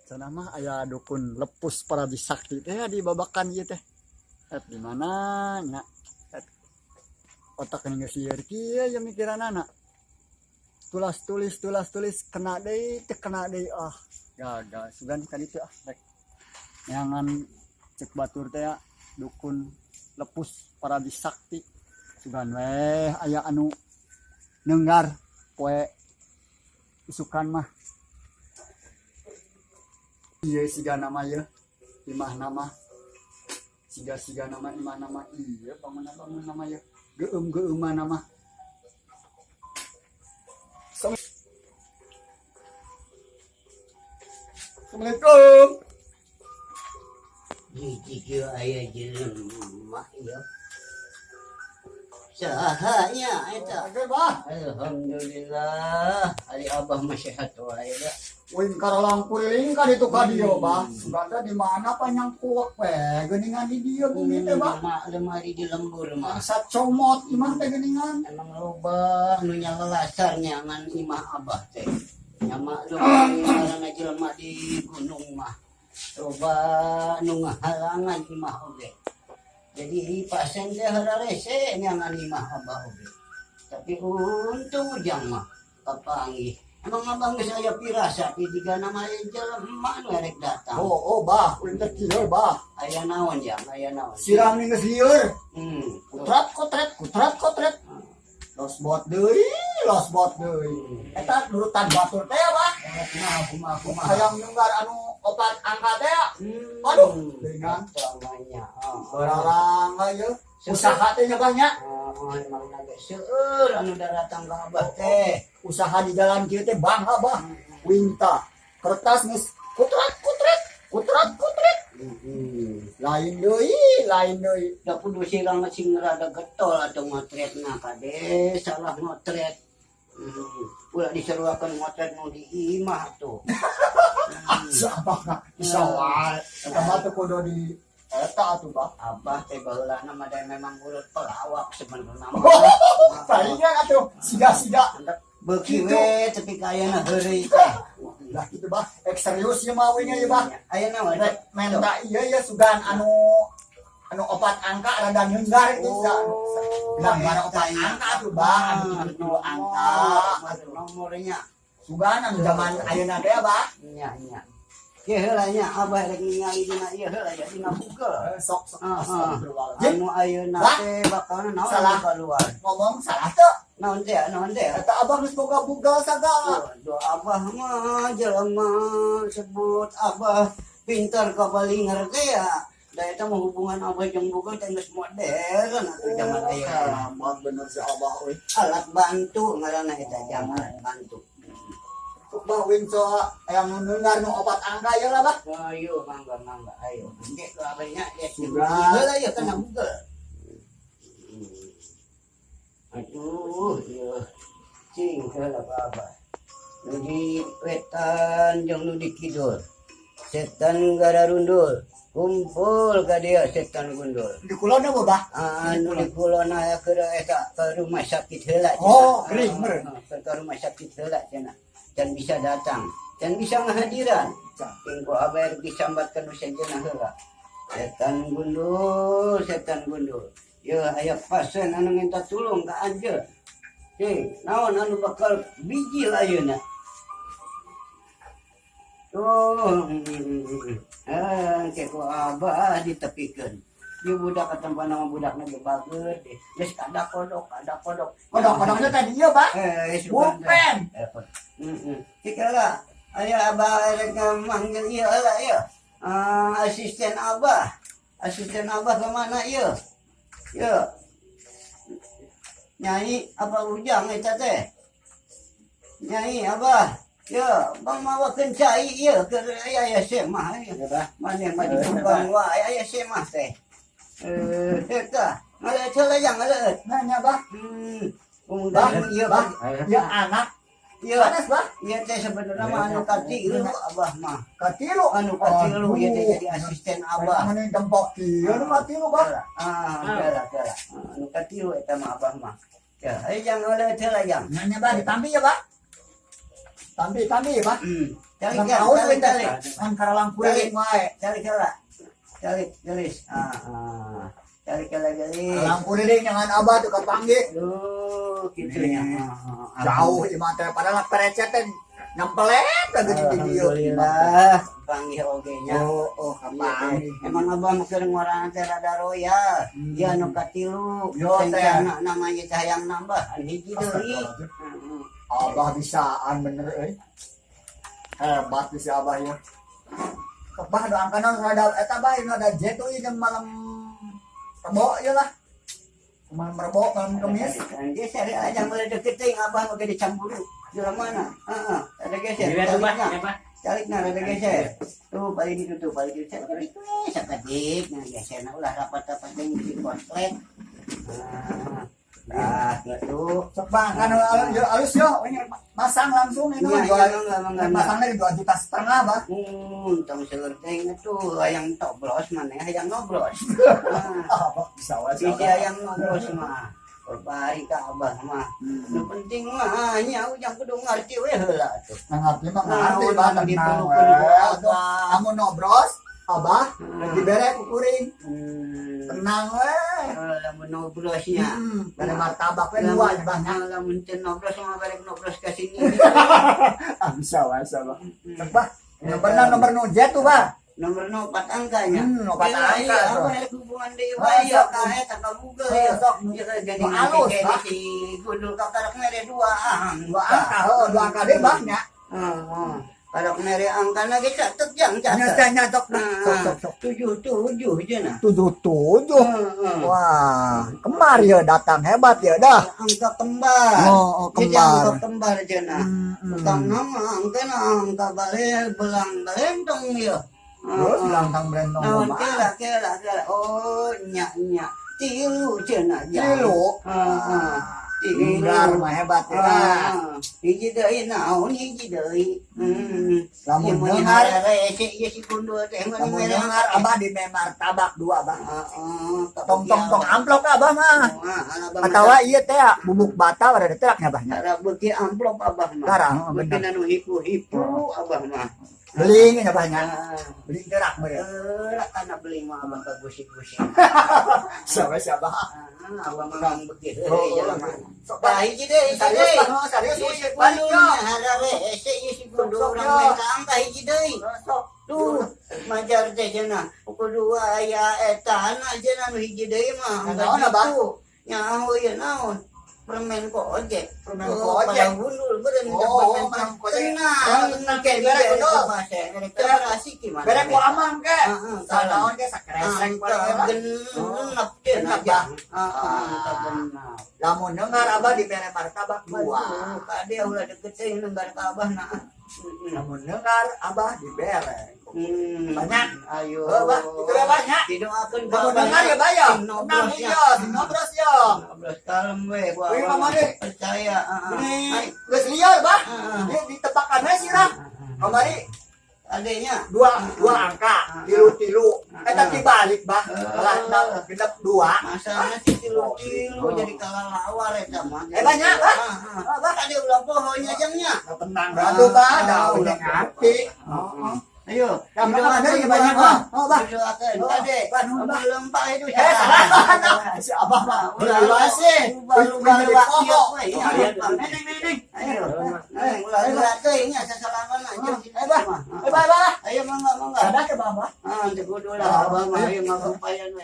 Cenah mah aya dukun lepus para bisakti teh di babakan ieu teh. Di mana nya? Otak geus lieur kieu ya mikiranana. Tulis kena deui teh kena deui gagal sugan ka ditu rek. Nyangan cek batur teh dukun lepus para bisakti. Sugan weh aya anu neunggar poe isukan mah. Iya siga nama ya imah nama siga nama imah nama iya pamanah nama ya geum nama Assalamualaikum jika ayah jelema ya sahanya eta alhamdulillah ari abah masih sehat wae da win karalang kuriling ka ditu ka dieu bah suganda di mana panjang kuek we geuningan di dieu bumi teh bah lemari di lembur mah sacomot imah teh geuningan emang loba nu nyalalasar nyangan imah abah teh nyama lemari ngaranna jelema di gunung mah loba nu ngahalangan imah oge jadi pasien teh hararese nyangan imah abah oge tapi untung ujang mah papanggih emang abang geus aya pirasa di tiga nama jelema anu rek datang bah win teh kieu bah aya naon jang aya naon sirang geus lieur kutrat los bot deui eta nurutan batur teh bah kumaha hayang nyunggar anu obat angka teh aduh dengan namanya barang aja usaha teh banyak emang nage seueur anu datang ka abah teh usaha di jalan kieu teh bangga bah winta kertas geus kutrat lain deui da kudu sirang sing rada getol atau motretna kade salah motret ulah diseruakeun motret nu di imah tuh sabah bisa wae eta mah teh kudu di eta atuh bah abah teh baheula mah da memang urut pelawak sebenarnya palingan atuh siga beuki we tapi kayana heureuy teh lah kitu bah serius ieu mah we nya ieu bah aya naon menta ieu ya sugan anu obat angka rada nyunggar itu gambar obat angka tuh bah anu angka nomornya sugan anu zaman ayeuna teh bah nya ye heula nya abah rek ningali dina ieu heula ya dina Google sok anu ayeuna teh bakal naon salah keluar ngomong salah teu naon teh eta abah geus boga sagala do abah mah jelema sebut abah pintar kabalinger teh ya da eta mah hubungan abah jeung Google teh geus modern atuh zaman ayeuna mah bener si abah euy alat bantu ngaranna eta zaman bantu bah winso yang nungar nu obat angka ya lah bah ayo mangga ayo engke ka abahnya ya sudah heula ya kana Google aduh ya cing heula ka abah nu di wetan jeung nu di kidul setan gararundul kumpul ka dia setan gundul di kulona bah anu di kulona ya ke eta ke rumah sakit heula kering meureun ke rumah sakit heula cenah dan bisa datang dan bisa ngahadiran tingko abah disambatkan sejenak heula setan gundul ya aya pasien anu minta tulung ka anjeun naon anu bakal bijil ayeuna keku abah ditepikeun ieu budak katempan nama budakna ge bageut geus kada kodok kodok-kodoknya tadi ieu bah bupen kikala aya abah rek manggil ieu heula ieu asisten abah ke mana ieu Nyai apa ujang eta teh Nyai abah bang mawakeun cai ieu keur aya semah maneh mah ditumpang wae aya semah teh eta ngaleut heula jang ngaleut nanya bah kemudian ieu bah ya anak ieu anas bah ieu teh sebenarnya mah anu katilu abah mah katilu anu katilu ieu teh jadi asisten abah mana dempok kieu anu katilu bah kala anu katilu eta mah abah mah ya aya jang ngaleut heula jang nanya bah ditambi ya bah tambi ya bah Calik Nang kan, aus calik, we calik. ngan karalang Calik, kuring wae. calik kala. Calik, gelis. Calik kala gelis. Karalang kuring ngan abah tuh kapanggih. Duh, gitu Nih, ya. Jauh imah teh padahal perecet teh nyempelet lagi di video. Alhamdulillah, panggih oge nya. Oh, kapanggih. Emang abah keur ngorana teh rada royal. Ya nu katilu. Yo, teh. Rencana namanya sayang nambahan hiji deui. Abah bisaan bener hebat si abah ya. Abah doangkan rada eta bah ini ada jet tuh jeung malam rebo ya lah. Malam rebo malam kemis. Dia seri aja mulai deket teh abah mah gede camburu. Di mana? Heeh, ada geser. Calik na ada geser. Tuh balik itu tuh balik itu. Calik we sakadik nah geserna ulah rapat-rapat jeung di koslet. Nah, gitu. Sok bang kan alus yo masang langsung ini mah jual masangnya dijual 1,5 juta bah. Tong selerteng itu hayang toblos maneh hayang noblos. Bisa wae. Si hayang noblos mah. Berbahari ka abah mah. Nu penting mah nya ujang kudu ngarti we heula tuh. Ngarti mah ngarti Nah, bah ulah tenang diperlukeun we. ku abah. Kamu nobros abah dibere ku kuring. Hmm. Tenang we. Lamun nobrosnya. Dari martabak we dua nya bah. Lamun teu nobros mah barek nobros ka sini. Bisa wae bah. Cek bah. Nomor nu jet tuh bah. Nomor 4 angkanya. 4 angka. Apa ya hubungan deui bae ya ka eta ka Google ya. Sok Ya gani halus, Pak. si gundul ka karak mere 2 angka. 2 angka, oh 2 angka deh bahnya. Heeh. Karak mere angkana ge catet jang catet. Nyatanya sok sok 77 cenah. 77. Wah, kembar ya datang hebat ya dah. Angka kembar. Oh, Jadi kembar. angka kembar cenah. Bukan nama angka bale belang balentong ya. Terus langkang brandong Naon mah. kela. Oh, nya. Tilu cenah ya. Tilu. Heeh. Kembar mah hebat ya. Hiji deui naon hiji deui. Lamun Mun dengar, rese ieu si kundul teh mun lamun mere dengar abah di memar tabak 2 bah. Heeh. Tong amplop abah mah. Atawa ieu teh bubuk bata ada teraknya bahnya. cara beuki amplop abah mah. Garang Beuki bener. anu hipu-hipu abah mah. Beli nya bahnya. Beli terak mah ya. Karena beli mah abang ke gusik-gusik. Siapa? Abang mah begitu. Sok Bah hiji deui, serius Bang, serius musik balik yo. Harawe ese ieu si kudu urang main ka angka hiji deui. Tuh, majar teh cenah. Kudu aya eta na cenah nu hiji deui mah. Naon abah? Nyaho ieu naon? Permen kojek. Permen kojek. Gundul beureun Permen kojek. Tenang ke Bere gundul. Rekreasi gimana? Bere ku amang ke. Heeh, Sanaon ke sakreseng genep cenah Genep, Heeh, genep. lamun dengar abah di mere martabak 2. Kade ulah deket teh nenggar ka abah na. Lamun dengar abah di bere. Banyak. Ayo. Bah, itu ya banyak. Didoakeun ka Lamun abah. dengar ya bayar. Nobros ya. Nobros ya. Nobros kalem we gua. Wih, Mama, deh. Percaya. Ini geus liar bah. Heeh. Ini ditepakan we sirah. Kamari Adenya 2 angka, tilu. Eta dibalik bah. Lah genep 2. masalahnya si tilu-tilu jadi kalalawar eta mah. Banyak bah. Bah kade ulah pohonya jangnya. Tenang radu bah, da udah ngati. Ayo, Gampang ada ya doakeun banyak Abah. mah. Oh bah. Doakeun Oh, kade. Bandung, bah. Belum pak itu Salah. Si abah mah. Udah sih. Baru Dari bawa pokok. we. Ayo. Ulah teh nya sasalaman aja. Bye bye. Ayo mangga. Ada ke bawah. Teu kudu lah abah mah ieu mah upayan we.